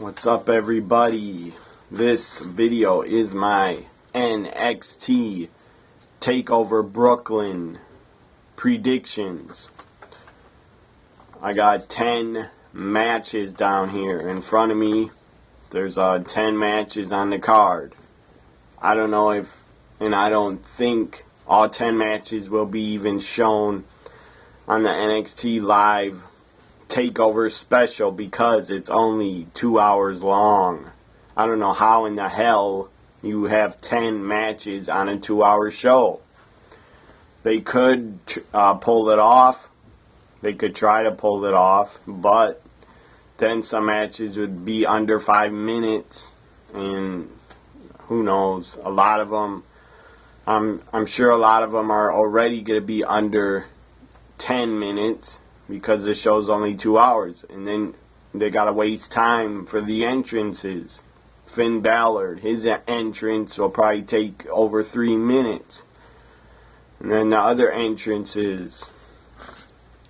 What's up, everybody? This video is my NXT TakeOver Brooklyn predictions. I got 10 matches down here in front of me. There's 10 matches on the card. I don't know if, and I don't think all 10 matches will be even shown on the NXT Live TakeOver special because it's only 2 hours long. I don't know how in the hell you have 10 matches on a 2-hour show. They could pull it off. They could try to pull it off, but then some matches would be under 5 minutes, and who knows, a lot of them, I'm sure a lot of them are already going to be under 10 minutes because the show's only 2 hours, and then they got to waste time for the entrances. Finn Balor, his entrance will probably take over 3 minutes, and then the other entrances.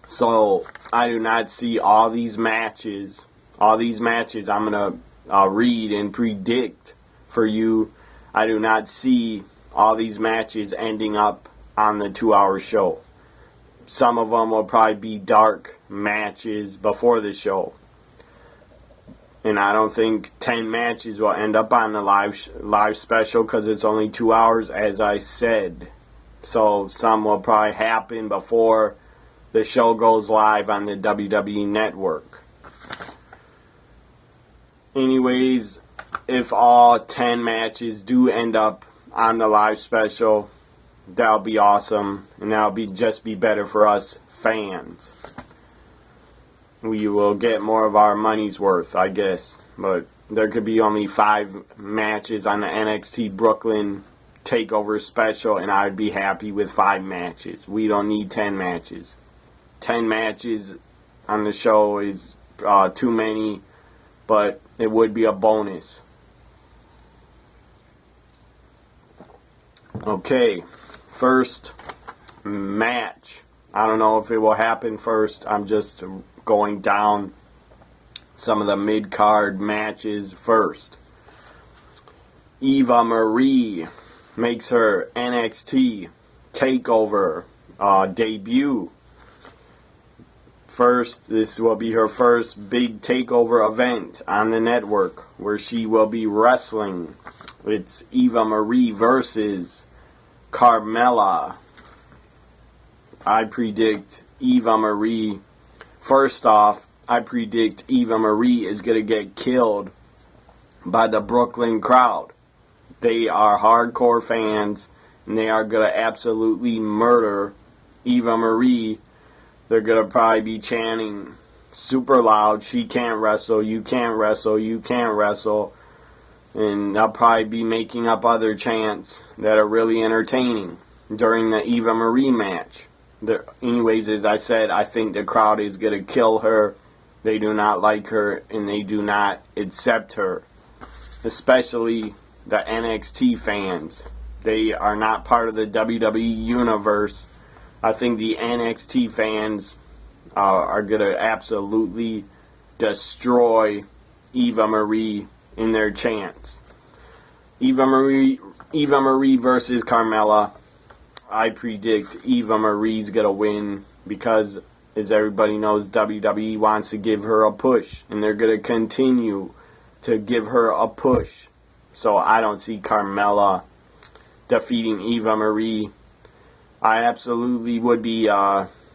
So I do not see all these matches I'm going to read and predict for you. I do not see all these matches ending up on the 2-hour show. Some of them will probably be dark matches before the show. And I don't think 10 matches will end up on the live special because it's only 2 hours, as I said. So some will probably happen before the show goes live on the WWE Network. Anyways, if all 10 matches do end up on the live special, that'll be awesome, and that'll just be better for us fans. We will get more of our money's worth, I guess. But there could be only 5 matches on the NXT Brooklyn TakeOver special, and I'd be happy with 5 matches. We don't need 10 matches. 10 matches on the show is too many, but it would be a bonus. Okay, first match. I don't know if it will happen first. I'm just going down some of the mid-card matches first. Eva Marie makes her NXT TakeOver debut. First, this will be her first big TakeOver event on the network where she will be wrestling. It's Eva Marie versus Carmella. I predict Eva Marie. First off, I predict Eva Marie is going to get killed by the Brooklyn crowd. They are hardcore fans, and they are going to absolutely murder Eva Marie. They're going to probably be chanting super loud, "She can't wrestle, you can't wrestle, you can't wrestle." And they'll probably be making up other chants that are really entertaining during the Eva Marie match. Anyways, as I said, I think the crowd is going to kill her. They do not like her, and they do not accept her. Especially the NXT fans. They are not part of the WWE universe. I think the NXT fans are going to absolutely destroy Eva Marie in their chants. Eva Marie versus Carmella. I predict Eva Marie's going to win because, as everybody knows, WWE wants to give her a push, and they're going to continue to give her a push. So I don't see Carmella defeating Eva Marie. I absolutely would be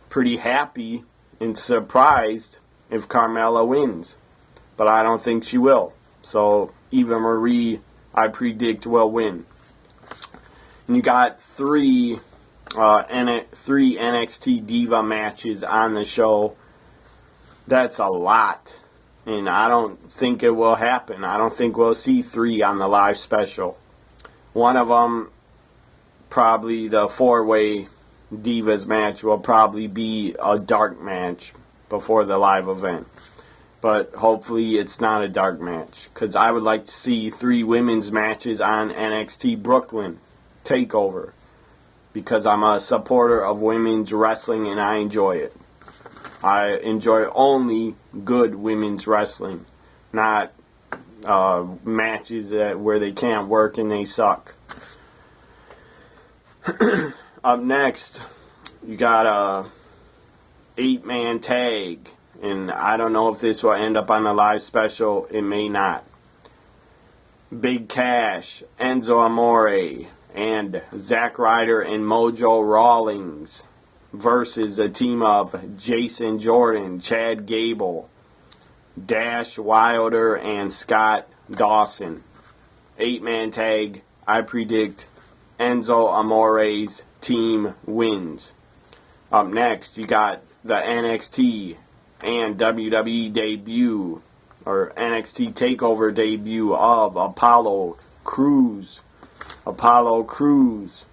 pretty happy and surprised if Carmella wins, but I don't think she will. So Eva Marie, I predict, will win. And you got three NXT Diva matches on the show. That's a lot, and I don't think it will happen. I don't think we'll see 3 on the live special. One of them, probably the 4-way Divas match, will probably be a dark match before the live event. But hopefully it's not a dark match, because I would like to see 3 women's matches on NXT Brooklyn TakeOver, because I'm a supporter of women's wrestling and I enjoy it. I enjoy only good women's wrestling, not matches where they can't work and they suck. Up next, you got a 8-man tag, and I don't know if this will end up on the live special. It may not. Big Cash, Enzo Amore, and Zack Ryder and Mojo Rawlings versus a team of Jason Jordan, Chad Gable, Dash Wilder, and Scott Dawson. 8-man tag. I predict Enzo Amore's team wins. Up next, you got the NXT and WWE debut, or NXT TakeOver debut of Apollo Crews. Apollo Crews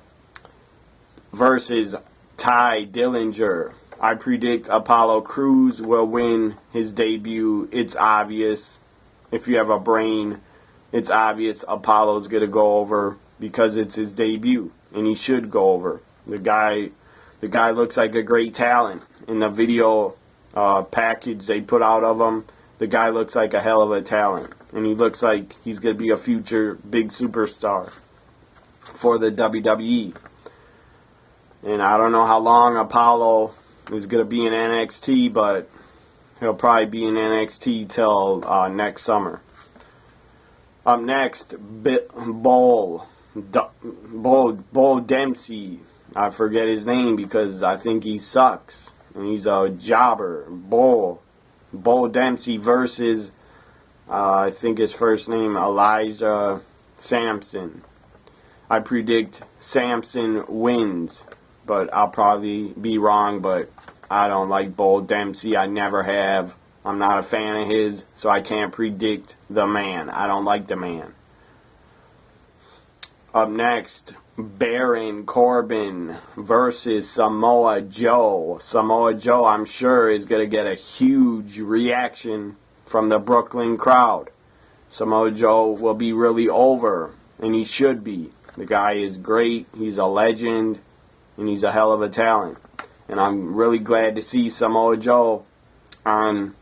versus Ty Dillinger. I predict Apollo Crews will win his debut. It's obvious. If you have a brain, it's obvious Apollo's going to go over because it's his debut, and he should go over. The guy looks like a great talent. In the video package they put out of him, the guy looks like a hell of a talent, and he looks like he's going to be a future big superstar for the WWE. And I don't know how long Apollo is going to be in NXT, but he'll probably be in NXT till next summer. Up next, Bull Dempsey. I forget his name because I think he sucks, and he's a jobber. Bull Dempsey versus, I think his first name, Elijah Sampson. I predict Sampson wins, but I'll probably be wrong, but I don't like Bull Dempsey. I never have. I'm not a fan of his, so I can't predict the man. I don't like the man. Up next, Baron Corbin versus Samoa Joe. Samoa Joe, I'm sure, is going to get a huge reaction from the Brooklyn crowd. Samoa Joe will be really over, and he should be. The guy is great. He's a legend, and he's a hell of a talent. And I'm really glad to see Samoa Joe on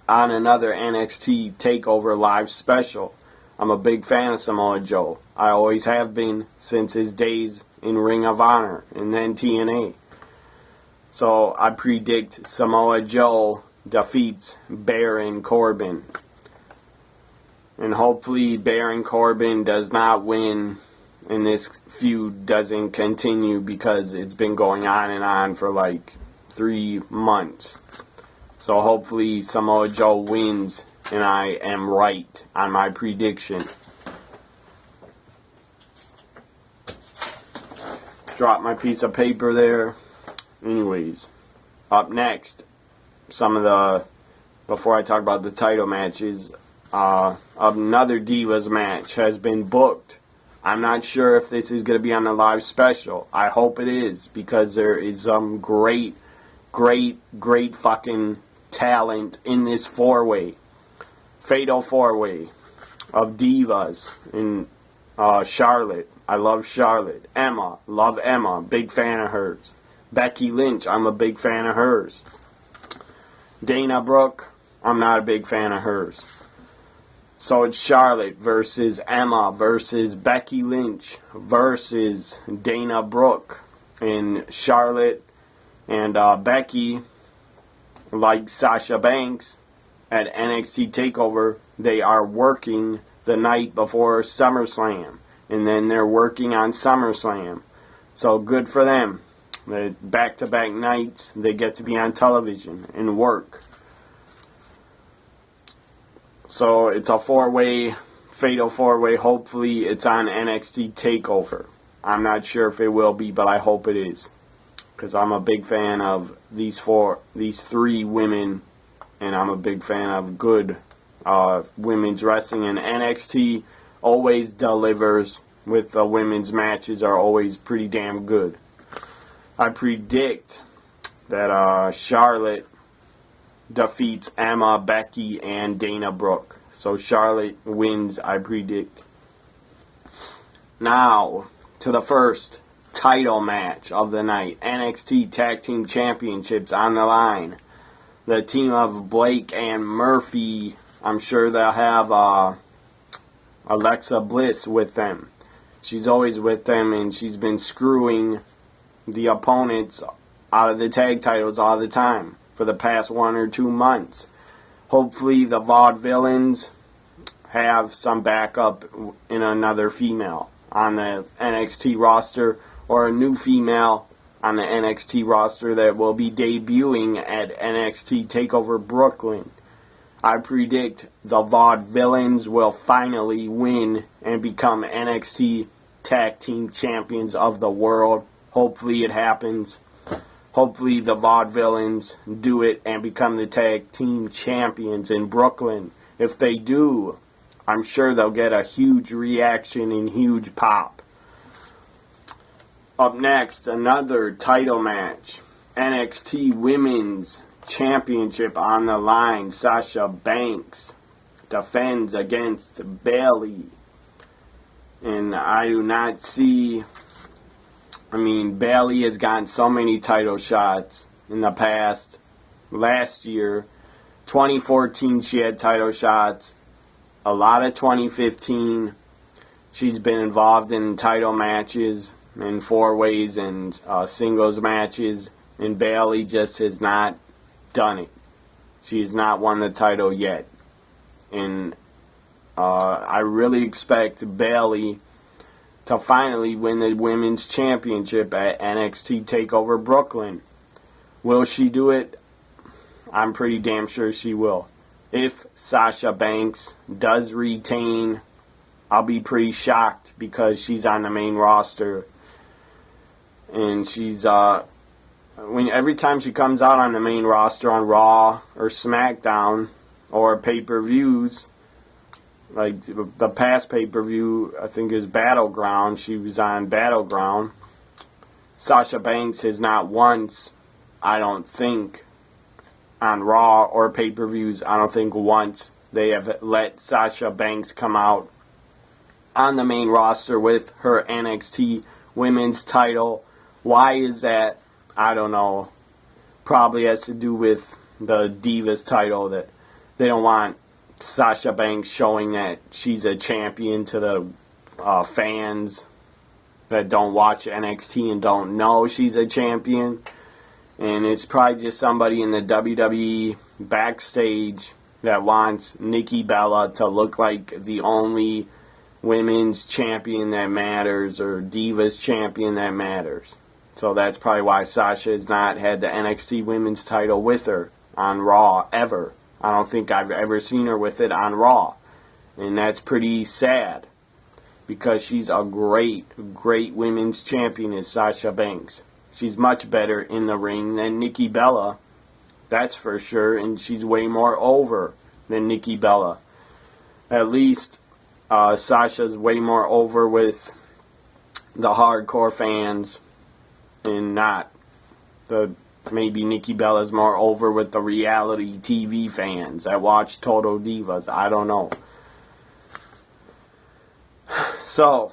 another NXT TakeOver live special. I'm a big fan of Samoa Joe. I always have been since his days in Ring of Honor and then TNA. So I predict Samoa Joe defeats Baron Corbin. And hopefully Baron Corbin does not win and this feud doesn't continue, because it's been going on and on for like 3 months. So hopefully Samoa Joe wins and I am right on my prediction. Drop my piece of paper there. Anyways, up next, before I talk about the title matches, another Divas match has been booked. I'm not sure if this is going to be on the live special. I hope it is, because there is some great fucking talent in this four-way. Fatal four-way of divas. In Charlotte. I love Charlotte. Emma. Love Emma. Big fan of hers. Becky Lynch. I'm a big fan of hers. Dana Brooke. I'm not a big fan of hers. So it's Charlotte versus Emma versus Becky Lynch versus Dana Brooke. And Charlotte and Becky, like Sasha Banks at NXT TakeOver, they are working the night before SummerSlam. And then they're working on SummerSlam. So good for them. The back-to-back nights, they get to be on television and work. So it's a four-way, fatal four-way. Hopefully it's on NXT TakeOver. I'm not sure if it will be, but I hope it is, because I'm a big fan of these three women, and I'm a big fan of good women's wrestling. And NXT always delivers with the women's matches, are always pretty damn good. I predict that Charlotte defeats Emma, Becky, and Dana Brooke. So Charlotte wins, I predict. Now, to the first title match of the night. NXT Tag Team Championships on the line. The team of Blake and Murphy I'm sure they'll have Alexa Bliss with them. She's always with them, and she's been screwing the opponents out of the tag titles all the time for the past 1 or 2 months. Hopefully the Vaudevillians have some backup in another female on the NXT roster, or a new female on the NXT roster that will be debuting at NXT TakeOver Brooklyn. I predict the Vaudevillians will finally win and become NXT Tag Team Champions of the world. Hopefully it happens. Hopefully the Vaudevillians do it and become the Tag Team Champions in Brooklyn. If they do, I'm sure they'll get a huge reaction and huge pop. Up next, another title match. NXT Women's Championship on the line. Sasha Banks defends against Bayley. And I do not see... Bayley has gotten so many title shots in the past. Last year, 2014, she had title shots. A lot of 2015. She's been involved in title matches, in 4-ways and singles matches. And Bayley just has not done it. She's not won the title yet. And I really expect Bayley to finally win the Women's Championship at NXT TakeOver Brooklyn. Will she do it? I'm pretty damn sure she will. If Sasha Banks does retain, I'll be pretty shocked because she's on the main roster. And she's, every time she comes out on the main roster on Raw or SmackDown or pay-per-views, like the past pay-per-view, I think is Battleground. She was on Battleground. Sasha Banks has not once, I don't think, on Raw or pay-per-views, I don't think once they have let Sasha Banks come out on the main roster with her NXT Women's title. Why is that? I don't know. Probably has to do with the Divas title, that they don't want Sasha Banks showing that she's a champion to the fans that don't watch NXT and don't know she's a champion. And it's probably just somebody in the WWE backstage that wants Nikki Bella to look like the only women's champion that matters, or Divas champion that matters. So that's probably why Sasha has not had the NXT Women's title with her on Raw ever. I don't think I've ever seen her with it on Raw. And that's pretty sad, because she's a great, great women's champion, is Sasha Banks. She's much better in the ring than Nikki Bella, that's for sure, and she's way more over than Nikki Bella. At least Sasha's way more over with the hardcore fans, and not the... Maybe Nikki Bella's more over with the reality TV fans that watch Total Divas. I don't know. So,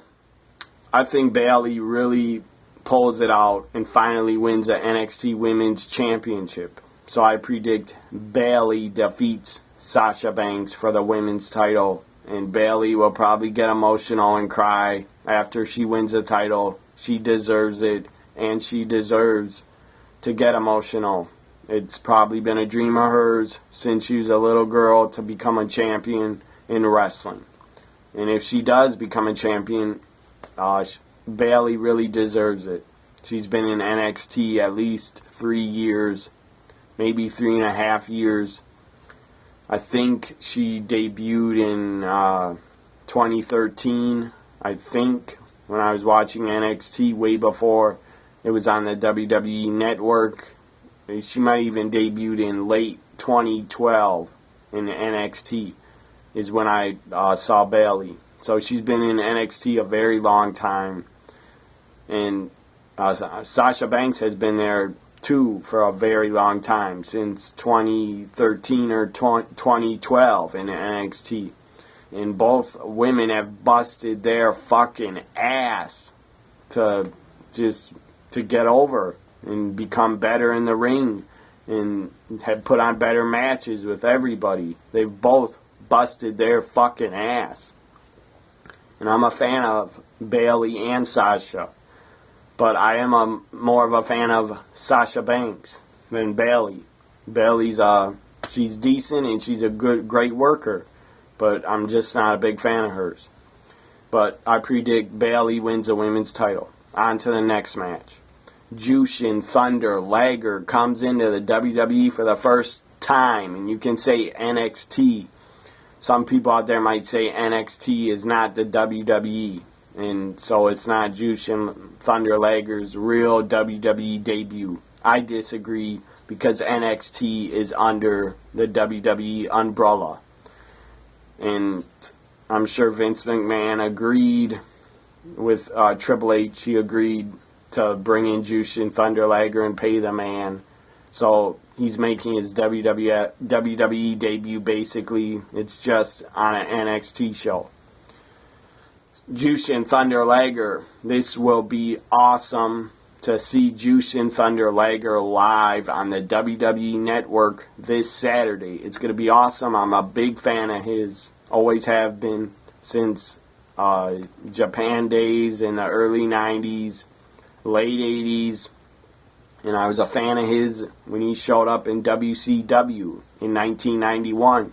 I think Bayley really pulls it out and finally wins the NXT Women's Championship. So I predict Bayley defeats Sasha Banks for the women's title. And Bayley will probably get emotional and cry after she wins the title. She deserves it, and she deserves to get emotional. It's probably been a dream of hers since she was a little girl to become a champion in wrestling. And if she does become a champion, Bayley really deserves it. She's been in NXT at least 3 years, maybe 3.5 years. I think she debuted in 2013, I think, when I was watching NXT way before it was on the WWE Network. She might even debuted in late 2012 in NXT is when I saw Bayley. So she's been in NXT a very long time. And Sasha Banks has been there too for a very long time, since 2013 or 2012 in NXT. And both women have busted their fucking ass to get over and become better in the ring and have put on better matches with everybody. They've both busted their fucking ass. And I'm a fan of Bayley and Sasha. But I am more of a fan of Sasha Banks than Bayley. Bayley's, she's decent and she's a great worker. But I'm just not a big fan of hers. But I predict Bayley wins the women's title. On to the next match. Jushin Thunder Liger comes into the WWE for the first time. And you can say NXT. Some people out there might say NXT is not the WWE. And so it's not Jushin Thunder Liger's real WWE debut. I disagree because NXT is under the WWE umbrella. And I'm sure Vince McMahon agreed with Triple H. He agreed to bring in Jushin Thunder Liger and pay the man. So he's making his WWE debut basically. It's just on an NXT show. Jushin Thunder Liger. This will be awesome to see Jushin Thunder Liger live on the WWE Network this Saturday. It's going to be awesome. I'm a big fan of his. Always have been since Japan days in the early 90s, late 80s. And I was a fan of his when he showed up in WCW in 1991.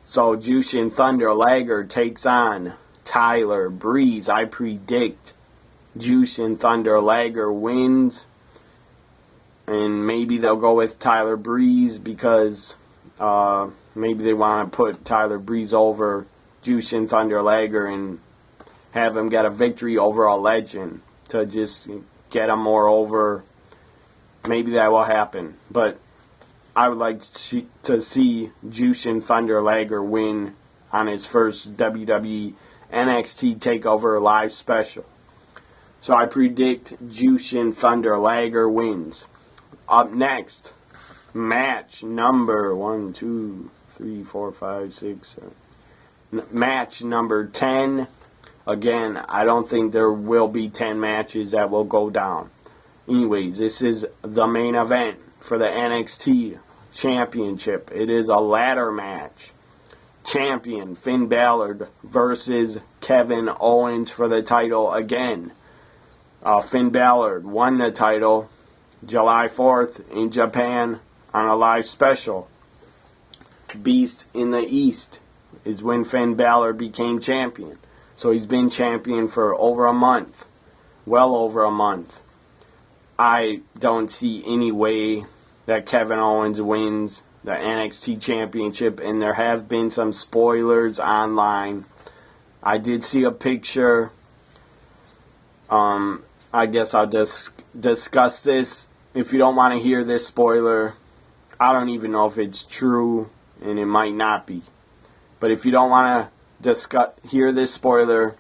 So Jushin Thunder Liger takes on Tyler Breeze. I predict Jushin Thunder Liger wins. And maybe they'll go with Tyler Breeze because maybe they want to put Tyler Breeze over Jushin Thunder Liger and have him get a victory over a legend to just get him more over. Maybe that will happen. But I would like to see Jushin Thunder Liger win on his first WWE NXT TakeOver live special. So I predict Jushin Thunder Liger wins. Up next, match number 1, 2, 3, 4, 5, 6, 7. Match number 10. Again, I don't think there will be 10 matches that will go down. Anyways, this is the main event for the NXT Championship. It is a ladder match. Champion Finn Balor versus Kevin Owens for the title again. Finn Balor won the title July 4th in Japan on a live special. Beast in the East is when Finn Balor became champion. So he's been champion for over a month. Well over a month. I don't see any way that Kevin Owens wins the NXT Championship, and there have been some spoilers online. I did see a picture. I guess I'll just discuss this. If you don't want to hear this spoiler, I don't even know if it's true, and it might not be. But if you don't want to hear this spoiler,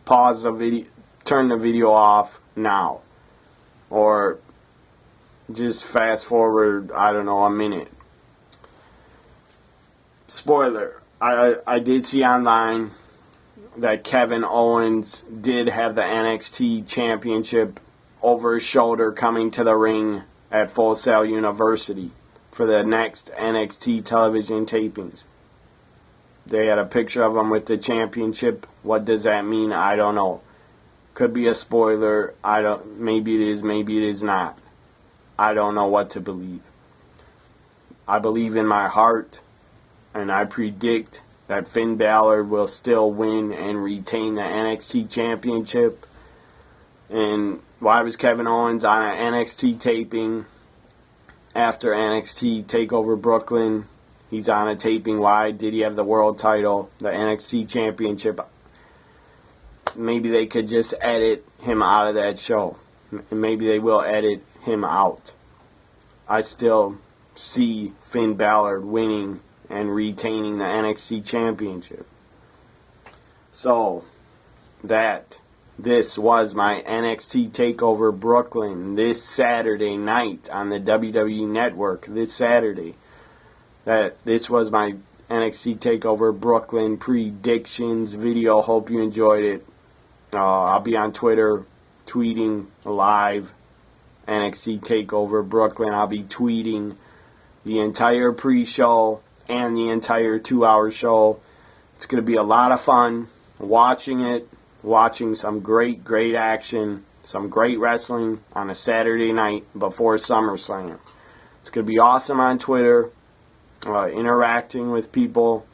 pause the video, turn the video off now. Or just fast forward, I don't know, a minute. Spoiler. I did see online that Kevin Owens did have the NXT Championship over his shoulder coming to the ring at Full Sail University for the next NXT television tapings. They had a picture of him with the championship. What does that mean? I don't know. Could be a spoiler. Maybe it is, maybe it is not. I don't know what to believe. I believe in my heart, and I predict that Finn Balor will still win and retain the NXT Championship. And why was Kevin Owens on an NXT taping after NXT TakeOver Brooklyn? He's on a taping. Why did he have the world title, the NXT Championship? Maybe they could just edit him out of that show. Maybe they will edit him out. I still see Finn Balor winning and retaining the NXT Championship. So, this was my NXT TakeOver Brooklyn this Saturday night on the WWE Network this Saturday. This was my NXT TakeOver Brooklyn predictions video. Hope you enjoyed it. I'll be on Twitter tweeting live NXT TakeOver Brooklyn. I'll be tweeting the entire pre-show and the entire 2-hour show. It's going to be a lot of fun watching it, watching some great action, some great wrestling on a Saturday night before SummerSlam. It's going to be awesome on Twitter, interacting with people,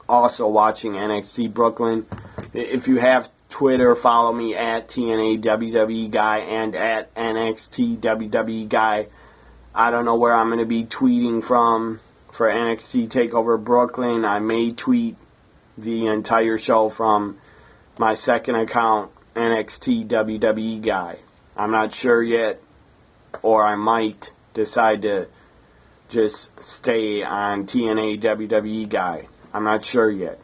also watching NXT Brooklyn. If you have Twitter, follow me at TNA WWE Guy and at NXT WWE Guy. I don't know where I'm going to be tweeting from for NXT TakeOver Brooklyn. I may tweet the entire show from my second account, NXT WWE Guy. I'm not sure yet, or I might decide to just stay on TNA WWE Guy. I'm not sure yet.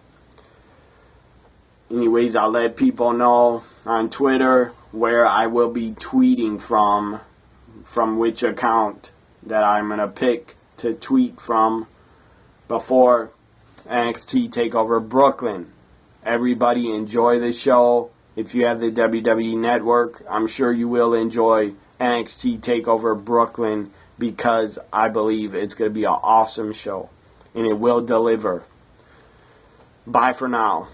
Anyways, I'll let people know on Twitter where I will be tweeting from which account that I'm going to pick to tweet from before NXT TakeOver Brooklyn. Everybody enjoy the show. If you have the WWE Network, I'm sure you will enjoy NXT TakeOver Brooklyn because I believe it's going to be an awesome show and it will deliver. Bye for now.